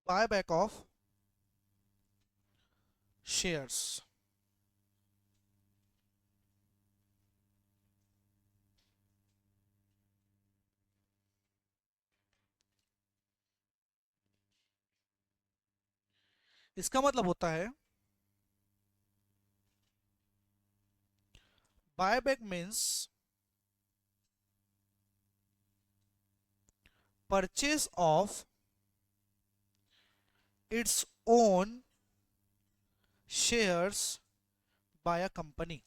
buyback of shares. इसका मतलब होता है buyback means purchase of its own shares by a company.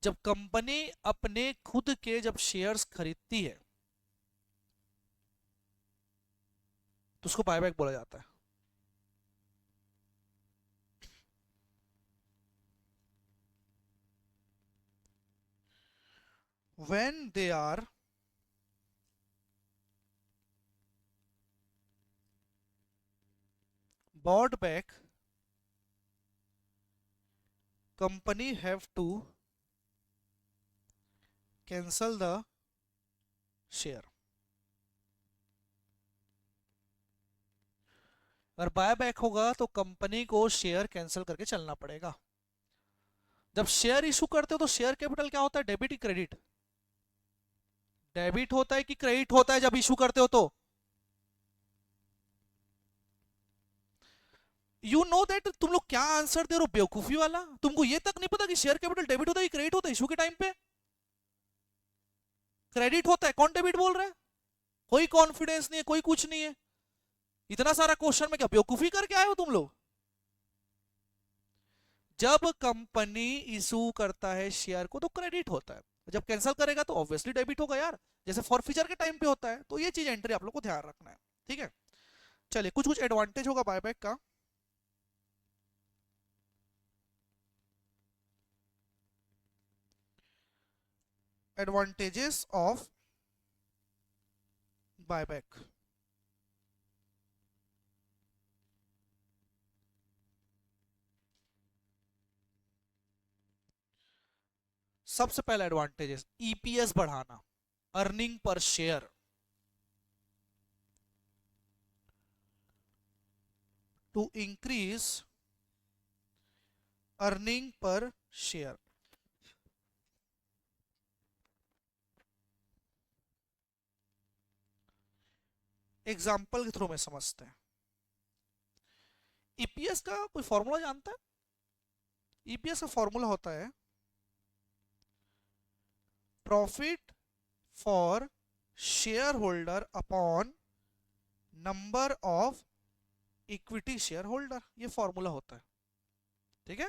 जब कंपनी अपने खुद के जब शेयर्स खरीदती है तो उसको बायबैक बोला जाता है. When they are bought back, company have to cancel the share. अगर बायबैक होगा तो कंपनी को शेयर कैंसिल करके चलना पड़ेगा. जब शेयर इशू करते हो तो शेयर कैपिटल क्या होता है, डेबिट की क्रेडिट? डेबिट होता है कि क्रेडिट होता है जब इशू करते हो तो? You know that. तुम लोग क्या आंसर दे रहे हो बेवकूफी वाला. तुमको ये तक नहीं पता कि शेयर कैपिटल डेबिट होता है कि क्रेडिट होता है? इशू के टाइम पे क्रेडिट होता है. कौन डेबिट बोल रहा है? कोई कॉन्फिडेंस नहीं है, कोई कुछ नहीं है. इतना सारा क्वेश्चन में क्या बेवकूफी करके आए हो तुम लोग? जब कंपनी इशू करता है शेयर को तो क्रेडिट होता है, जब कैंसिल करेगा तो ऑब्वियसली डेबिट होगा यार, जैसे फॉरफीचर के टाइम पे होता है. तो ये चीज एंट्री आप लोग को ध्यान रखना है. ठीक है, चलिए कुछ कुछ एडवांटेज होगा बायबैक का. Advantages of buyback. सबसे पहला एडवांटेज ईपीएस बढ़ाना, earning per share. To increase earning per share. Example के थ्रू में समझते हैं. ईपीएस का कोई फॉर्मूला जानता है? ईपीएस का फॉर्मूला होता है profit for share holder upon number of equity share holder. ये फॉर्मूला होता है. ठीक है,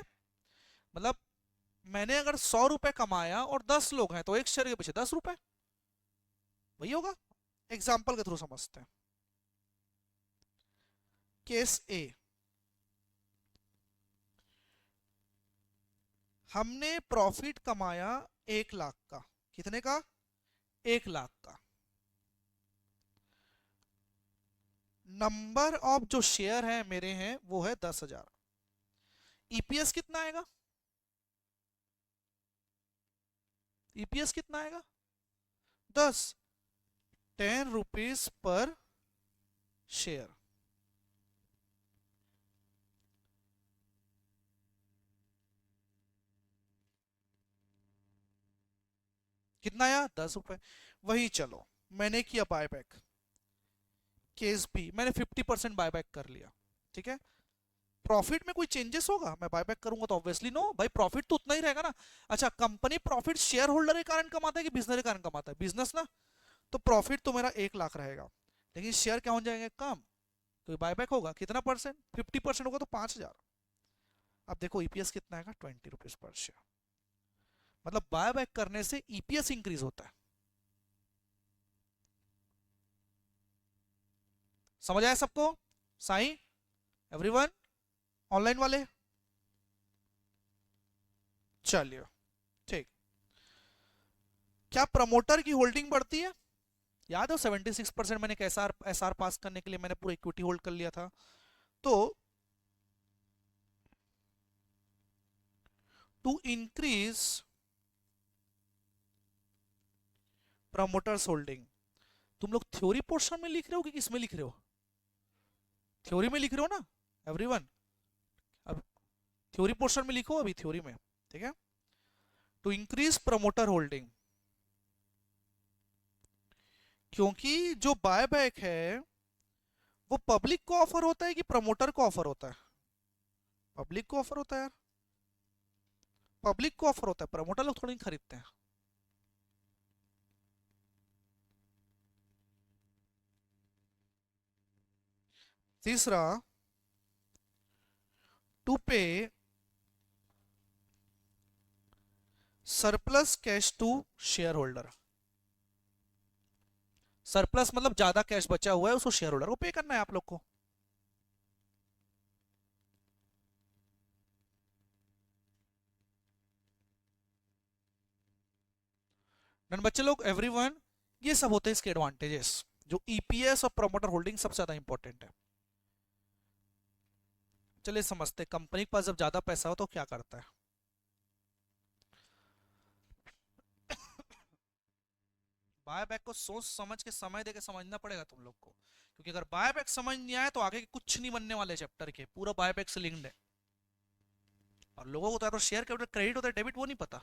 मतलब मैंने अगर 100 रुपए कमाया और 10 लोग हैं तो एक शेयर के पीछे 10 रुपए, वही होगा. एग्जाम्पल के थ्रू समझते हैं. केस ए, हमने प्रॉफिट कमाया 1 लाख का. कितने का? 1 लाख का. नंबर ऑफ जो शेयर है मेरे हैं वो है 10,000. ईपीएस कितना आएगा? ईपीएस कितना आएगा? 10. 10 रुपीज पर शेयर. कितना आया? 10 रुपए. वही चलो मैंने किया बायबैक. केस बी, मैंने 50% बायबैक कर लिया. ठीक है, प्रॉफिट में कोई चेंजेस होगा? मैं बायबैक करूंगा तो ऑब्वियसली नो भाई, प्रॉफिट तो उतना ही रहेगा ना. अच्छा, कंपनी प्रॉफिट शेयर होल्डर के कारण कमाता है कि बिजनेस के कारण कमाता है? बिजनेस ना. तो प्रॉफिट तो मेरा 1 लाख रहेगा, लेकिन शेयर क्या हो जाएंगे? कम. तो बायबैक होगा कितना परसेंट? 50% होगा तो 5,000. अब देखो ईपीएस कितना आएगा? 20 रुपीज पर शेयर. मतलब बायबैक करने से ईपीएस इंक्रीज होता है. समझ आया सबको? साई, एवरीवन, ऑनलाइन वाले? चलिए ठीक. क्या प्रमोटर की होल्डिंग बढ़ती है? याद हो 76% मैंने एसआर एसआर पास करने के लिए मैंने पूरा इक्विटी होल्ड कर लिया था. तो टू इंक्रीज प्रमोटर्स होल्डिंग, तुम लोग थ्योरी पोर्शन में लिख रहे हो कि किस में लिख रहे हो? थ्योरी में लिख रहे हो ना एवरीवन? अब थ्योरी पोर्शन में लिखो, अभी थ्योरी में, ठीक है। टू इंक्रीज प्रमोटर होल्डिंग, क्योंकि जो बायबैक है वो पब्लिक को ऑफर होता है कि प्रमोटर को ऑफर होता है? पब्लिक को ऑफर होता है यार, पब्लिक को ऑफर होता है, प्रमोटर लोग थोड़ी खरीदते हैं। तीसरा, to pay surplus cash to shareholder. Surplus मतलब ज्यादा कैश बचा हुआ है, उसको शेयर होल्डर को पे करना है आप लोग को। डन बच्चे लोग एवरीवन? ये सब होते हैं इसके एडवांटेजेस, जो ईपीएस और प्रमोटर होल्डिंग सबसे ज्यादा इंपॉर्टेंट है। चलिए समझते, कंपनी के पास जब ज्यादा पैसा हो तो क्या करता है। बायबैक को सोच समझ के समय देके समझना पड़ेगा तुम लोग को, क्योंकि अगर बायबैक समझ नहीं आए तो आगे के कुछ नहीं बनने वाले चैप्टर के, पूरा बायबैक से लिंक्ड है। और लोगों को तो शेयर कैपिटल क्रेडिट होता है डेबिट वो नहीं पता।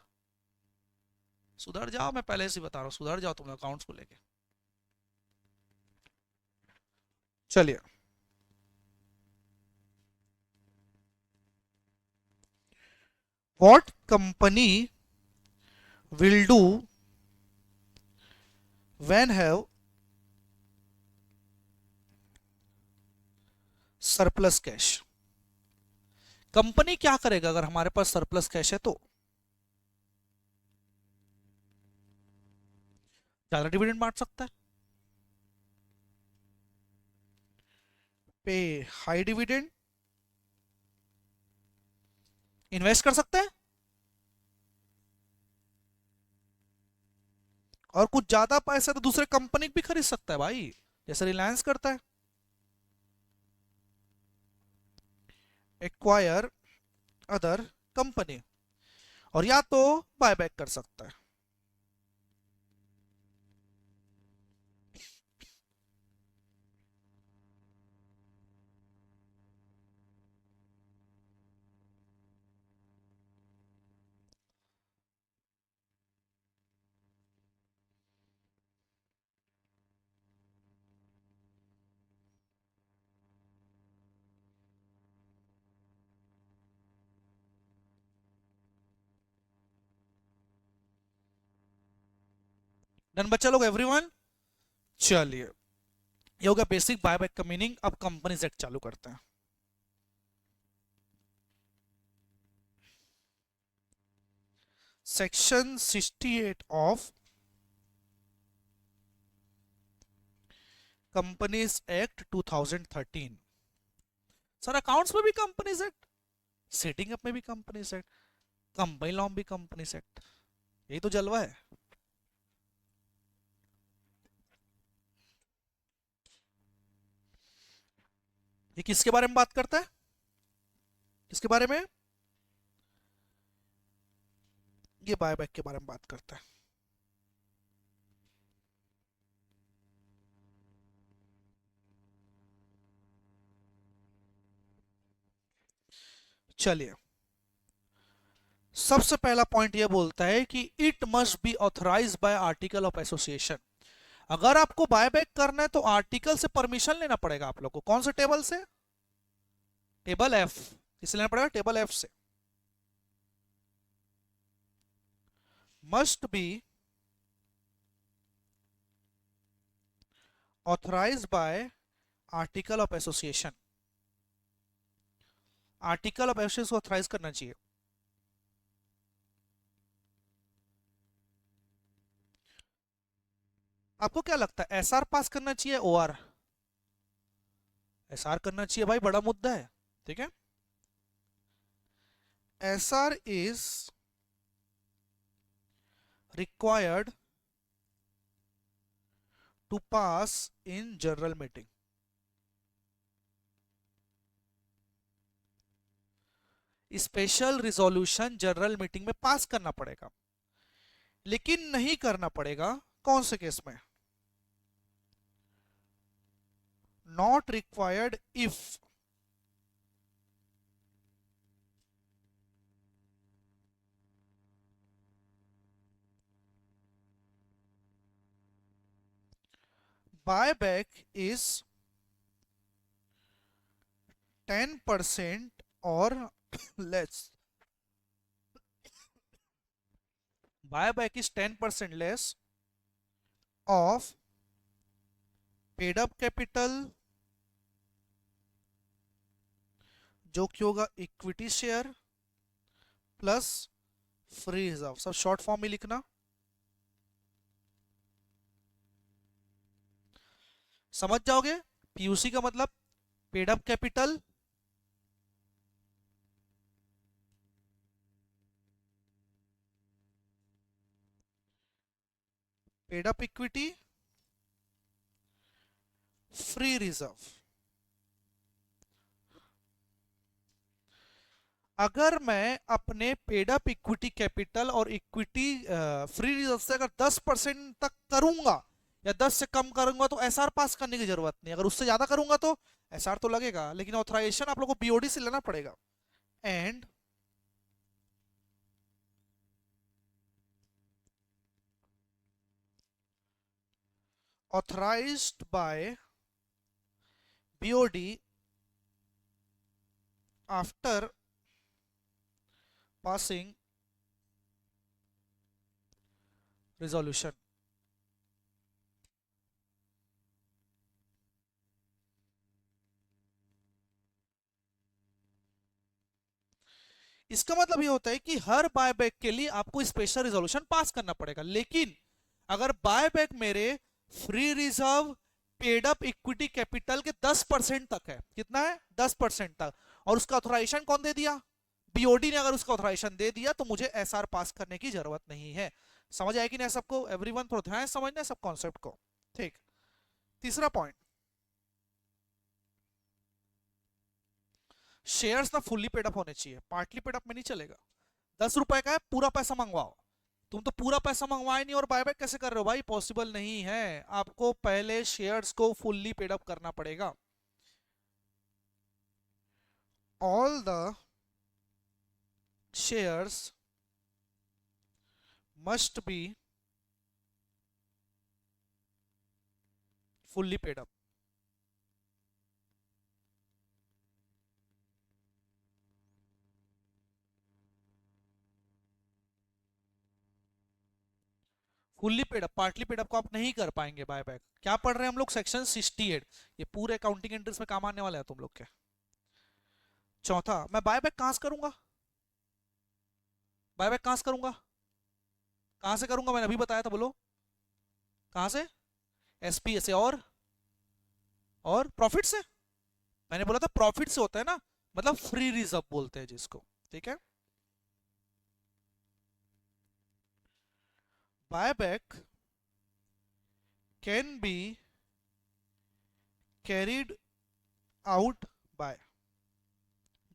सुधर जाओ, मैं पहले से बता रहा हूँ, सुधर जाओ तुम अकाउंट्स को लेके। चलिए, what company will do when have surplus cash? Company क्या करेगा अगर हमारे पास सरप्लस कैश है तो? ज्यादा डिविडेंड बांट सकता है, पे हाई डिविडेंड, इन्वेस्ट कर सकता है, और कुछ ज्यादा पैसे तो दूसरे कंपनी भी खरीद सकता है भाई, जैसे रिलायंस करता है। एक्वायर अदर कंपनी, और या तो बायबैक कर सकता है। डन बच्चा लोग एवरीवन? चलिए, ये हो गया बेसिक बायबैक का मीनिंग। अब कंपनीज एक्ट चालू करते हैं। Section 68 of companies act 2013। Sir accounts में भी कंपनीज एक्ट, सेटिंग अप में भी कंपनीज एक्ट, कंपनी लॉ में भी कंपनीज एक्ट, यही तो जलवा है। ये किसके बारे में बात करता है? किसके बारे में? ये बायबैक के बारे में बात करता है। चलिए, सबसे पहला पॉइंट ये बोलता है कि it must be authorised bye article of association. अगर आपको बायबैक करना है तो आर्टिकल से परमिशन लेना पड़ेगा आप लोग को। कौन से टेबल से? Table F. किसे लेना पड़ेगा? टेबल एफ से। Must be authorised bye article of association. Article of association को ऑथराइज करना चाहिए। आपको क्या लगता है, एसआर पास करना चाहिए ओआर? एसआर करना चाहिए भाई, बड़ा मुद्दा है, ठीक है। SR is required to pass in general meeting. Special resolution general meeting में पास करना पड़ेगा, लेकिन नहीं करना पड़ेगा कौन से केस में? Not required if buyback is 10% or less. Buyback is 10% less of paid up capital, जो कि होगा equity share plus free reserve. सब शॉर्ट फॉर्म में लिखना. समझ जाओगे. पीयूसी का मतलब paid up capital paid up equity free reserve. अगर मैं अपने पेड अप इक्विटी कैपिटल और इक्विटी फ्री रिजर्व से अगर 10% तक करूंगा या 10 से कम करूंगा तो एसआर पास करने की जरूरत नहीं. अगर उससे ज्यादा करूंगा तो एसआर तो लगेगा, लेकिन ऑथराइजेशन आप लोगों को बीओडी से लेना पड़ेगा. And authorized by BOD after passing resolution. इसका मतलब ये होता है कि हर बायबैक के लिए आपको स्पेशल रिजोल्यूशन पास करना पड़ेगा. लेकिन अगर बायबैक मेरे free reserve paid up equity capital के 10% तक है, कितना है 10% तक, और उसका ऑथराइजेशन कौन दे दिया, बीओडी ने अगर उसका ऑथराइजेशन दे दिया, तो मुझे एसआर पास करने की जरूरत नहीं है. समझ आया कि नहीं सबको? एवरीवन थोड़ा ध्यान समझना है सब कॉन्सेप्ट को. ठीक. तीसरा पॉइंट, शेयर्स ना फुल्ली पेड अप होने चाहिए, पार्टली पेड अप में नहीं चलेगा. 10 रुपए का है, पूरा पैसा मंगवाओ. तुम तो पूरा पैसा मंगवाए नहीं और बायबैक कैसे कर रहे हो भाई? पॉसिबल नहीं है. आपको पहले शेयर्स को फुल्ली पेड अप करना पड़ेगा. All the shares must be fully paid up. Fully paid up, partly paid up को आप नहीं कर पाएंगे बायबैक. क्या पढ़ रहे हैं हम लोग? सेक्शन 68. ये पूरे अकाउंटिंग एंट्रीज में काम आने वाला है तुम लोग के. चौथा, मैं बायबैक कहां से करूंगा? बायबैक कहां से करूंगा? कहां से करूंगा? मैंने अभी बताया था, बोलो कहां से? एसपीए से और प्रॉफिट से. मैंने बोला था प्रॉफिट से होता है ना, मतलब फ्री रिजर्व बोलते हैं जिसको. ठीक है. Buyback can be carried out by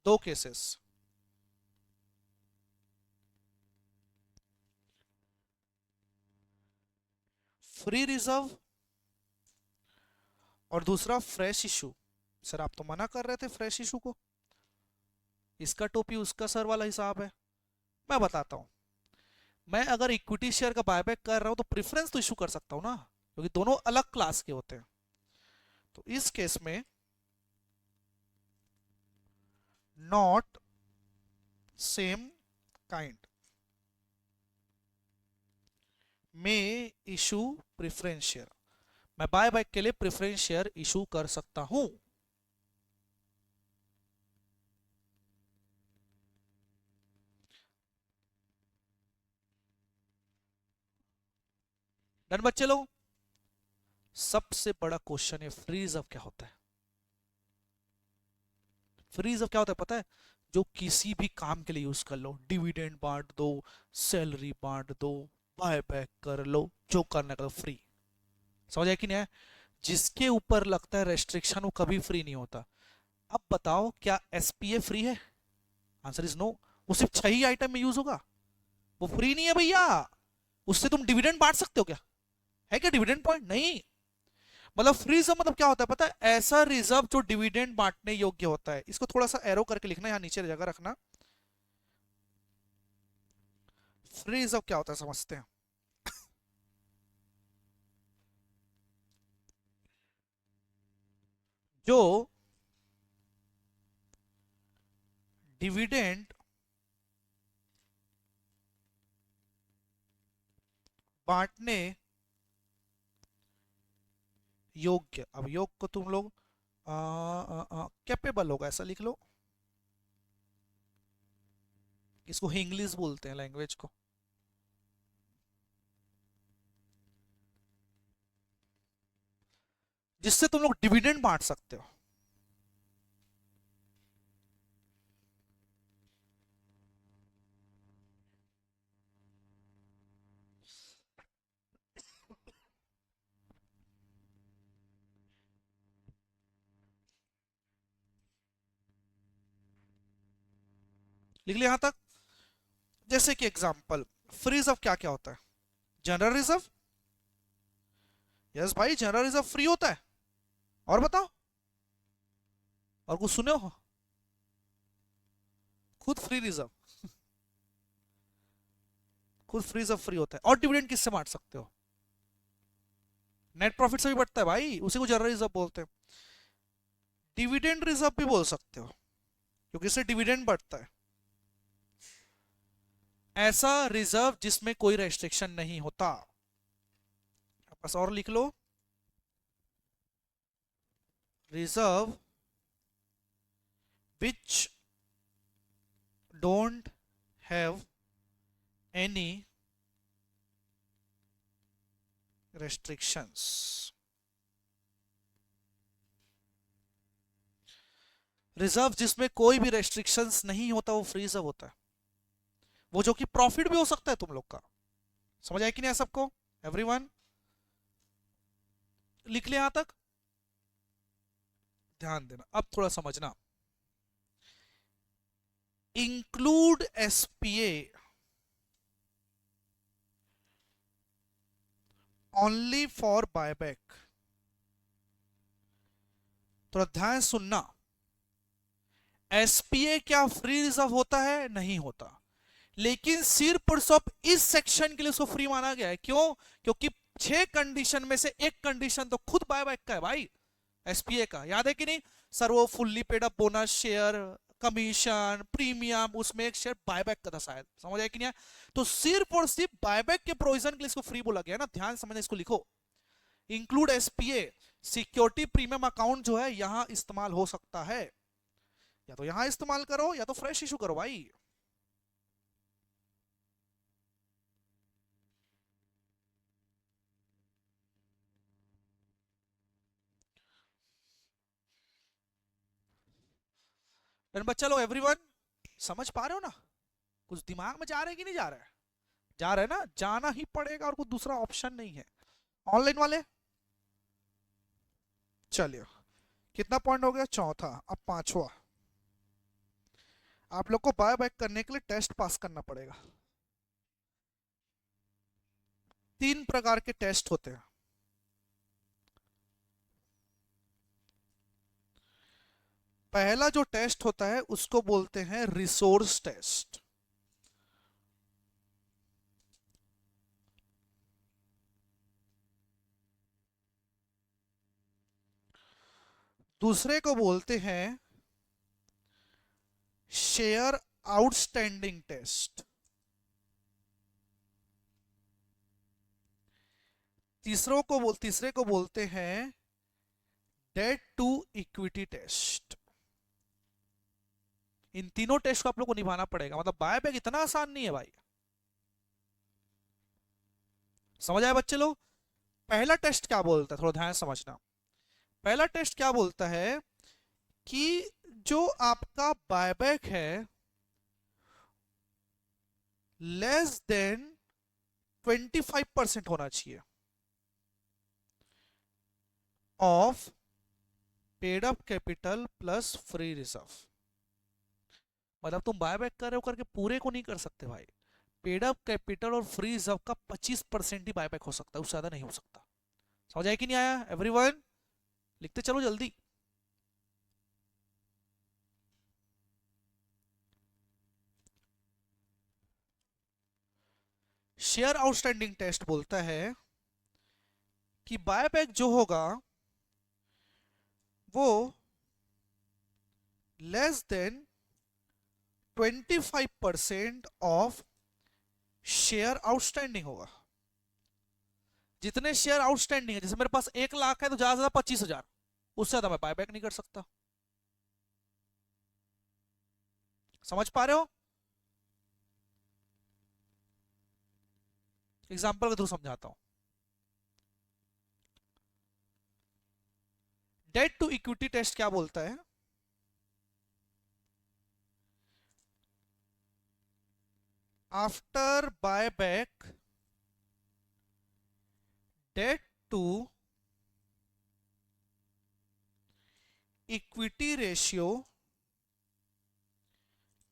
दो केसेस. फ्री रिजर्व और दूसरा फ्रेश इशू. सर आप तो मना कर रहे थे फ्रेश इशू को. इसका टोपी उसका सर वाला हिसाब है. मैं बताता हूं. मैं अगर इक्विटी शेयर का बायबैक कर रहा हूं तो प्रेफरेंस तो इशू कर सकता हूं ना, क्योंकि दोनों अलग क्लास के होते हैं. तो इस केस में नॉट सेम काइंड में इशू प्रेफरेंस शेयर. मैं बायबैक के लिए प्रेफरेंस शेयर इशू कर सकता हूं. डन बच्चे लोग? सबसे बड़ा क्वेश्चन है फ्री रिजर्व क्या होता है. फ्री रिजर्व क्या होता है पता है? जो किसी भी काम के लिए यूज कर लो. डिविडेंड बांट दो, सैलरी बांट दो, बायबैक कर लो, जो करना करो, फ्री. समझ आया कि नहीं है? जिसके ऊपर लगता है रेस्ट्रिक्शन वो कभी फ्री नहीं होता. अब बताओ क्या एसपीए फ्री है? Answer is no. वो सिर्फ 6 ही आइटम में यूज होगा, वो फ्री नहीं है भैया. उससे तुम डिविडेंड बांट सकते हो क्या? है क्या डिविडेंड पॉइंट? नहीं. मतलब फ्री रिजर्व मतलब क्या होता है पता है? ऐसा रिजर्व जो डिविडेंड बांटने योग्य होता है। इसको थोड़ा सा एरो करके लिखना, यहाँ नीचे जगह रखना। फ्री रिजर्व क्या होता है समझते हैं। जो डिविडेंड बांटने योग्य, अब योग को तुम लोग कैपेबल होगा ऐसा लिख लो। इसको इंग्लिश बोलते हैं लैंग्वेज को। जिससे तुम लोग डिविडेंड बांट सकते हो। लिख लिया यहां तक। जैसे कि एग्जांपल, फ्री रिजर्व क्या क्या होता है? General reserve. यस भाई, जनरल रिजर्व फ्री होता है। और बताओ, और कुछ सुने हो? खुद फ्री रिजर्व, खुद फ्री रिजर्व फ्री होता है। और डिविडेंड किससे बांट सकते हो? नेट प्रॉफिट से भी बढ़ता है भाई, उसी को जनरल रिजर्व बोलते हैं। डिविडेंड रिजर्व भी बोल सकते हो, क्योंकि इससे डिविडेंड बढ़ता है। ऐसा रिजर्व जिसमें कोई रेस्ट्रिक्शन नहीं होता। बस और लिख लो, reserve which don't have any restrictions। Reserve जिसमें कोई भी रेस्ट्रिक्शंस नहीं होता वो फ्री रिजर्व होता है। वो जो कि प्रॉफिट भी हो सकता है तुम लोग का। समझ आया कि नहीं सबको? एवरीवन लिख लिया यहां तक? ध्यान देना, अब थोड़ा समझना। Include SPA only for buyback. थोड़ा ध्यान सुनना। एसपीए क्या फ्री रिजर्व होता है? नहीं होता। लेकिन सिर्फ और सिर्फ इस सेक्शन के लिए उसको फ्री माना गया है। क्यों? क्योंकि 6 कंडीशन में से एक कंडीशन तो खुद बायबैक का है भाई, एसपीए का। याद है कि नहीं सर? वो fully paid up bonus share, commission, premium, उसमें एक शेयर बायबैक का था शायद। समझ आया कि नहीं? तो सिर्फ और सिर्फ बायबैक के प्रोविजन के लिए इसको फ्री बोला गया ना। ध्यान समझना, इसको लिखो। Include SPA, security premium account जो है यहां इस्तेमाल हो सकता है। या तो यहां इस्तेमाल करो या तो फ्रेश इशू करो भाई। बच्चा लोग एवरीवन समझ पा रहे हो ना? कुछ दिमाग में जा रहा है कि नहीं जा रहा है? जा रहा है ना? जाना ही पड़ेगा, और कोई दूसरा ऑप्शन नहीं है। ऑनलाइन वाले चलिए, कितना पॉइंट हो गया? चौथा। अब पांचवा। आप लोग को बाय बैक करने के लिए टेस्ट पास करना पड़ेगा। 3 प्रकार के टेस्ट होते हैं। पहला जो टेस्ट होता है उसको बोलते हैं रिसोर्स टेस्ट। दूसरे को बोलते हैं शेयर आउटस्टैंडिंग टेस्ट। तीसरे को बोलते हैं डेट टू इक्विटी टेस्ट। इन तीनों टेस्ट को आप लोग को निभाना पड़ेगा। मतलब बायबैक इतना आसान नहीं है भाई। समझ आए बच्चे लोग? पहला टेस्ट क्या बोलता है, थोड़ा ध्यान समझना। पहला टेस्ट क्या बोलता है कि जो आपका बायबैक है लेस देन 25% होना चाहिए of paid up capital plus free reserve. मतलब तुम बायबैक कर रहे हो करके पूरे को नहीं कर सकते भाई। पेड अप कैपिटल और फ्री रिजर्व का 25% ही बायबैक हो सकता है, उससे ज्यादा नहीं हो सकता। समझ आया कि नहीं आया एवरीवन? लिखते चलो जल्दी। शेयर आउटस्टैंडिंग टेस्ट बोलता है कि बायबैक जो होगा वो less than 25% of share outstanding होगा। जितने शेयर आउटस्टैंडिंग है, जैसे मेरे पास 1 लाख है तो ज्यादा से ज्यादा 25,000, उससे ज्यादा मैं बायबैक नहीं कर सकता। समझ पा रहे हो? एग्जाम्पल के थ्रू समझाता हूं। डेट टू इक्विटी टेस्ट क्या बोलता है? After buyback debt to equity ratio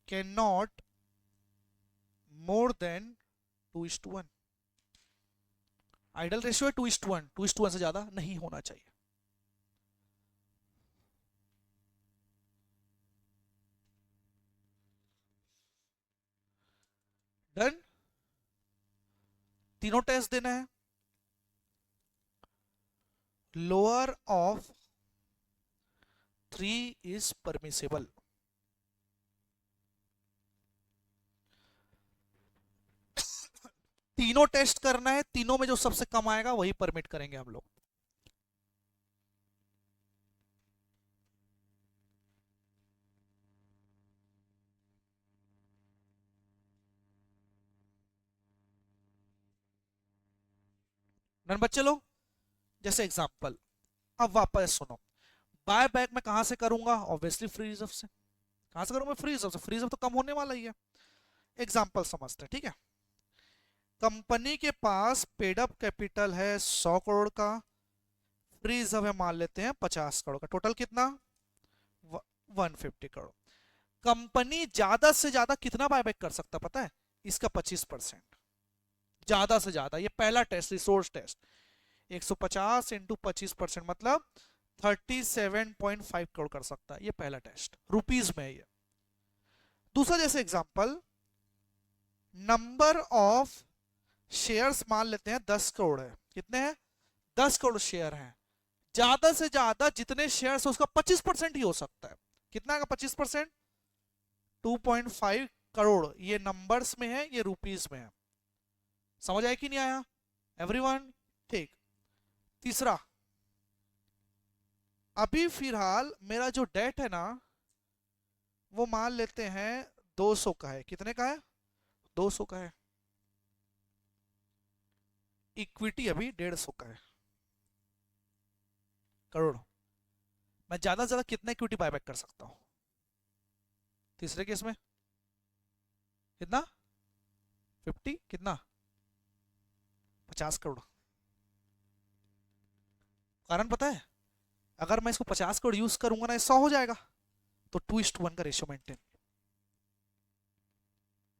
can not more than 2:1। Ideal ratio है 2:1, 2:1 से ज्यादा नहीं होना चाहिए। डन। तीनों टेस्ट देना है। Lower of 3 is permissible. तीनों टेस्ट करना है, तीनों में जो सबसे कम आएगा वही परमिट करेंगे हम लोग। डन बच्चे लोग? जैसे एग्जांपल, अब वापस सुनो। बाय बैक मैं कहां से करूंगा? ऑब्वियसली फ्री रिजर्व से। कहां से करूंगा? फ्री रिजर्व से। फ्री रिजर्व तो कम होने वाला ही है। एग्जांपल समझते हैं, ठीक है? कंपनी के पास पेड अप कैपिटल है 100 करोड़ का, फ्री रिजर्व है मान लेते हैं 50 करोड़ का, टोटल कितना? 150 करोड़। कंपनी ज्यादा से ज्यादा कितना बायबैक कर सकता पता है? इसका 25%। ज्यादा से ज्यादा, ये पहला टेस्ट, रिसोर्स टेस्ट। 150 इंटू 25% मतलब 37.5 करोड़ कर सकता है। ये पहला टेस्ट रुपीज में है ये। दूसरा जैसे एग्जांपल, नंबर ऑफ शेयर्स मान लेते हैं 10 करोड़ है। कितने हैं? 10 करोड़ शेयर हैं। ज्यादा से ज्यादा जितने शेयर है उसका 25% ही हो सकता है। कितना का 25%? 2.5 करोड़। ये नंबर्स में है, ये रुपीज में है। समझ आया कि नहीं आया एवरीवन? ठीक। तीसरा, अभी फिलहाल मेरा जो डेट है ना वो मान लेते हैं 200 का है। कितने का है? 200 का है। इक्विटी अभी 150 का है करोड़। मैं ज्यादा से ज्यादा कितना इक्विटी बायबैक कर सकता हूं? तीसरे केस में कितना? 50 कितना? 50 करोड़। कारण पता है? अगर मैं इसको 50 करोड़ यूज करूंगा ना, 100 हो जाएगा, तो 2:1 का रेशियो मेंटेन।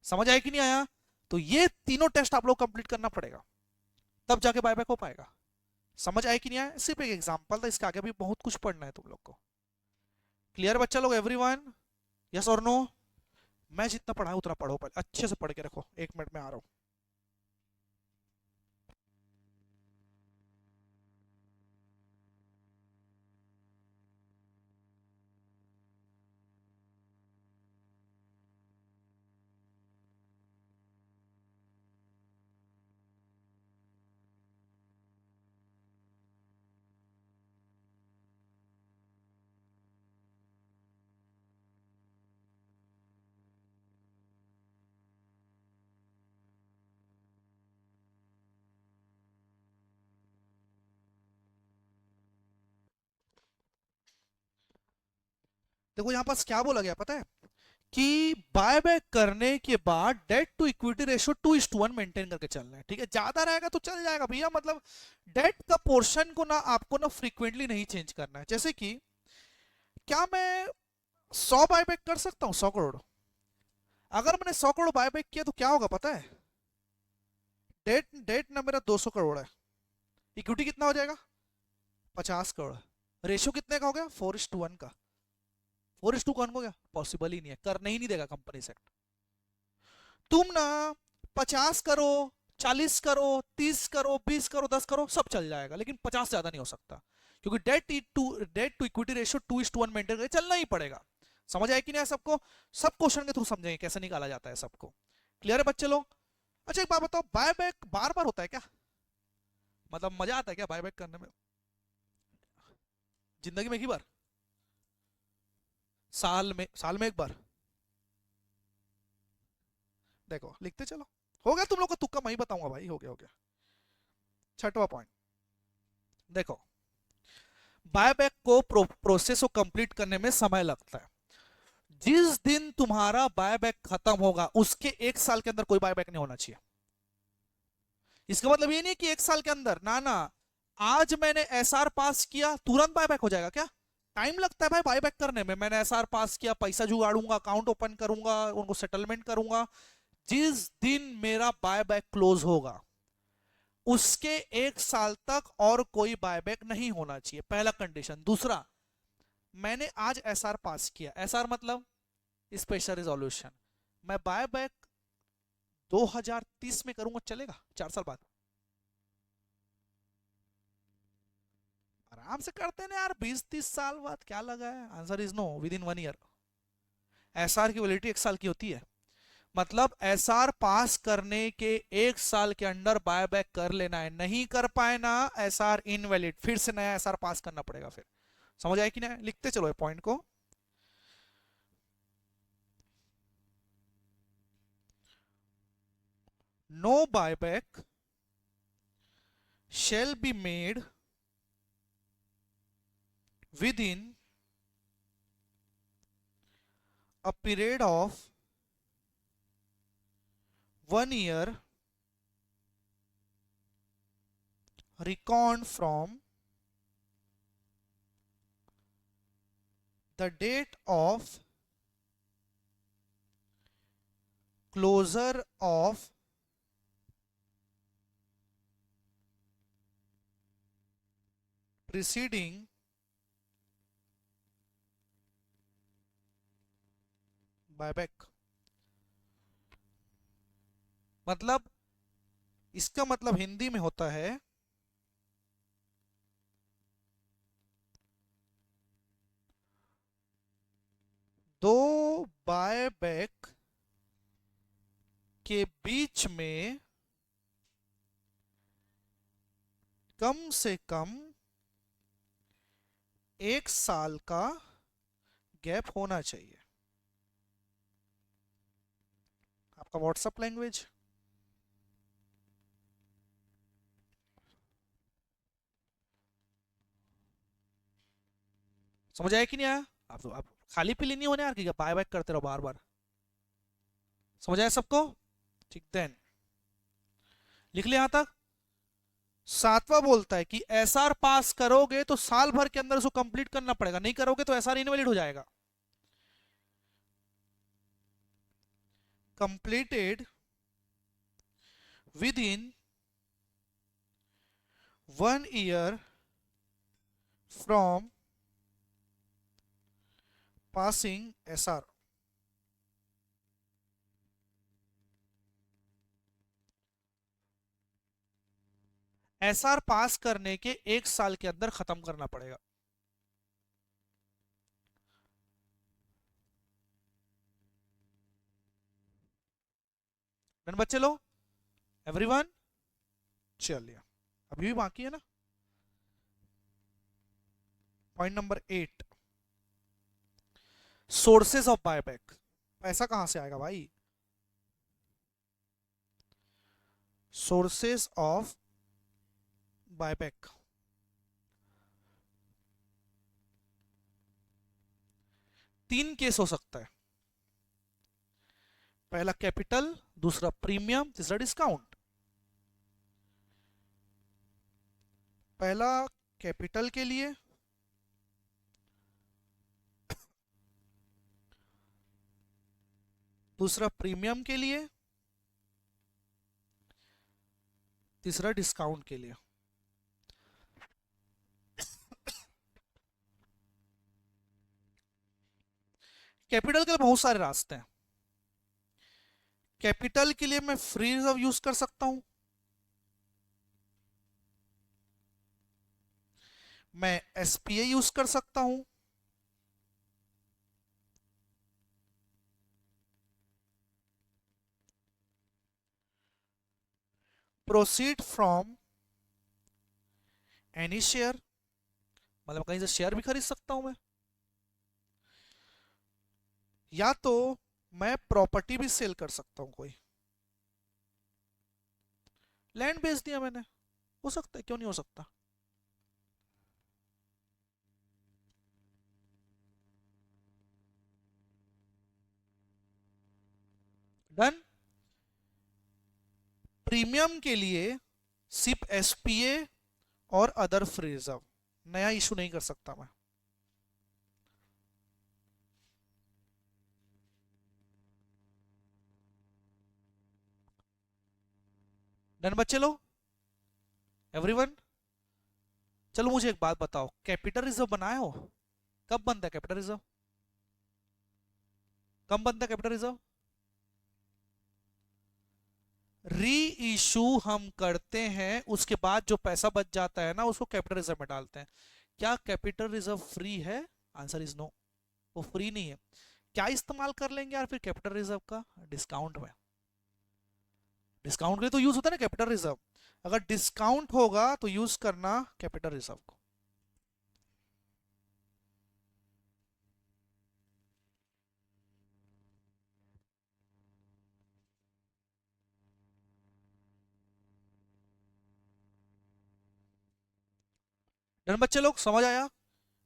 समझ आया कि नहीं आया? तो ये तीनों टेस्ट आप लोग कंप्लीट करना पड़ेगा, तब जाके बायबैक हो पाएगा। समझ आया कि नहीं आया? सिर्फ एक एग्जांपल था, इसके आगे भी बहुत कुछ पढ़ना है तुम लोग को। क्लियर बच्चा लोग? एवरीवन यस और नो? मैं जितना पढ़ा उतना पढ़ो, पहले अच्छे से पढ़ के रखो। 1 मिनट में आ रहा हूं। देखो यहां पास क्या बोला गया पता है? कि बायबैक करने के बाद debt to equity ratio 2:1 maintain करके चलना है। ठीक है? ज्यादा रहेगा तो चल जाएगा भैया, मतलब डेट का पोर्शन को ना आपको ना फ्रीक्वेंटली नहीं चेंज करना है। जैसे कि क्या मैं 100 बायबैक कर सकता हूं? 100 करोड़। अगर मैंने 100 करोड़ बायबैक किया तो क्या होगा पता है? डेट डेट ना मेरा 200 करोड़ है। इक्विटी कितना हो जाएगा? 50 करोड़। रेशियो कितने का हो गया? 4:1 का। 4:1 हो गया, पॉसिबल ही नहीं है, करने ही नहीं देगा कंपनी सेक्टर। तुम ना 50 करो, 40 करो, 30 करो, 20 करो, 10 करो, सब चल जाएगा, लेकिन 50 ज्यादा नहीं हो सकता, क्योंकि debt to equity ratio 2:1 maintain करके चलना ही पड़ेगा। समझ आए कि नहीं सबको? सब क्वेश्चन के थ्रू समझेंगे कैसे निकाला जाता है सबको। क्लियर है बच्चे लोग? अच्छा एक बात बताओ, बाय बैक बार बार होता है क्या? मतलब मजा आता है क्या बाय बैक करने में? जिंदगी में एक ही बार? साल में एक बार? देखो लिखते चलो, हो गया तुम लोग को तुक्का मैं ही बताऊंगा भाई, हो गया हो गया। छठवां पॉइंट देखो, बायबैक को प्रोसेस को कंप्लीट करने में समय लगता है। जिस दिन तुम्हारा बायबैक खत्म होगा उसके 1 साल के अंदर कोई बायबैक नहीं होना चाहिए। इसका मतलब ये नहीं कि 1 साल के अंदर, ना ना, आज मैंने एसआर पास किया तुरंत बायबैक हो जाएगा क्या? टाइम लगता है भाई बायबैक करने में। मैंने एसआर पास किया, पैसा जुगाड़ूंगा, अकाउंट ओपन करूंगा, उनको सेटलमेंट करूंगा, जिस दिन मेरा बायबैक क्लोज होगा उसके 1 साल तक और कोई बायबैक नहीं होना चाहिए, पहला कंडीशन। दूसरा, मैंने आज एसआर पास किया, एसआर मतलब स्पेशल रिजोल्यूशन, मैं बायबैक 2030 में करूंगा, चलेगा? 4 साल बाद आराम से करते ना यार, 20-30 साल बाद क्या लगा है? Answer is no, within 1 year. SR की वैलिडिटी 1 साल की होती है, मतलब एसआर पास करने के 1 साल के अंदर बायबैक कर लेना है, नहीं कर पाए ना एसआर इनवैलिड, फिर से नया एसआर पास करना पड़ेगा फिर। समझ आए कि नहीं? लिखते चलो पॉइंट को। No buyback shall be made within a period of 1 year reckoned from the date of closure of preceding buyback। मतलब इसका मतलब हिंदी में होता है, दो बायबैक के बीच में कम से कम 1 साल का गैप होना चाहिए। आपका व्हाट्सएप लैंग्वेज। समझ आया कि नहीं आया? आप खाली पीली नहीं होने यार कि बाय बैक करते रहो बार बार। समझ आया सबको? ठीक, देन लिख लिया यहां तक। सातवां बोलता है कि एसआर पास करोगे तो साल भर के अंदर उसको कंप्लीट करना पड़ेगा, नहीं करोगे तो एसआर इनवैलिड हो जाएगा। Completed within 1 year from passing SR. SR पास करने के 1 साल के अंदर खत्म करना पड़ेगा। डन बच्चे लो, एवरीवन? चलिए अभी भी बाकी है ना। Point number 8, sources of buyback. पैसा कहां से आएगा भाई? सोर्सेस ऑफ बायबैक, तीन केस हो सकता है। पहला कैपिटल, दूसरा प्रीमियम, तीसरा डिस्काउंट। पहला कैपिटल के लिए, दूसरा प्रीमियम के लिए, तीसरा डिस्काउंट के लिए। कैपिटल के लिए बहुत सारे रास्ते हैं। कैपिटल के लिए मैं फ्री रिजर्व यूज कर सकता हूं, मैं एसपीए यूज कर सकता हूं, प्रोसीड फ्रॉम एनी शेयर, मतलब कहीं से शेयर भी खरीद सकता हूं मैं, या तो मैं प्रॉपर्टी भी सेल कर सकता हूं, कोई लैंड बेच दिया मैंने, हो सकता है, क्यों नहीं हो सकता। डन। प्रीमियम के लिए सिर्फ एसपीए और अदर फ्री रिजर्व, नया इशू नहीं कर सकता मैं। डन बच्चे लोग, एवरीवन। चलो मुझे एक बात बताओ, कैपिटल रिजर्व बनाए हो? कब बनता है कैपिटल रिजर्व? कब बनता है कैपिटल रिजर्व? री इशू हम करते हैं, उसके बाद जो पैसा बच जाता है ना, उसको कैपिटल रिजर्व में डालते हैं। क्या कैपिटल रिजर्व फ्री है? आंसर इज नो, वो फ्री नहीं है। क्या इस्तेमाल कर लेंगे यार फिर कैपिटल रिजर्व का? डिस्काउंट में। डिस्काउंट के लिए तो यूज होता है ना कैपिटल रिजर्व, अगर डिस्काउंट होगा तो यूज करना कैपिटल रिजर्व को। डन बच्चे लोग, समझ आया?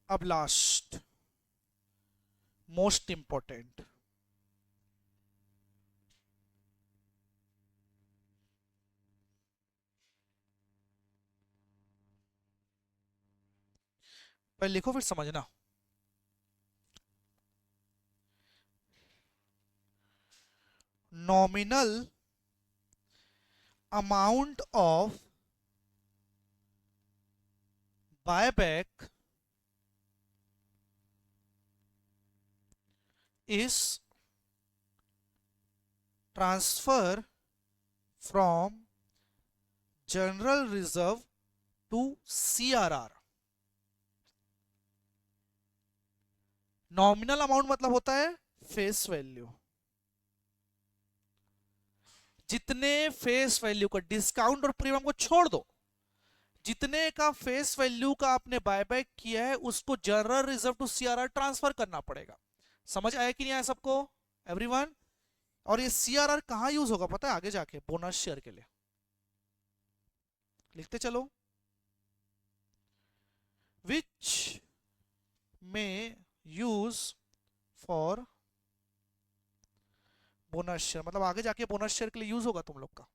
अब लास्ट, मोस्ट इंपॉर्टेंट, पहले लिखो फिर समझना। Nominal amount of buyback is transfer from general reserve to CRR। Nominal amount मतलब होता है फेस वैल्यू, जितने फेस वैल्यू का, डिस्काउंट और प्रीमियम को छोड़ दो, जितने का फेस वैल्यू का आपने बायबैक किया है उसको general reserve to CRR transfer करना पड़ेगा। समझ आया कि नहीं आया सबको, एवरीवन? और ये सीआरआर कहां यूज होगा पता है? आगे जाके बोनस शेयर के लिए। लिखते चलो, विच में यूज फॉर बोनस शेयर, मतलब आगे जाके बोनस शेयर के लिए यूज होगा तुम लोग का।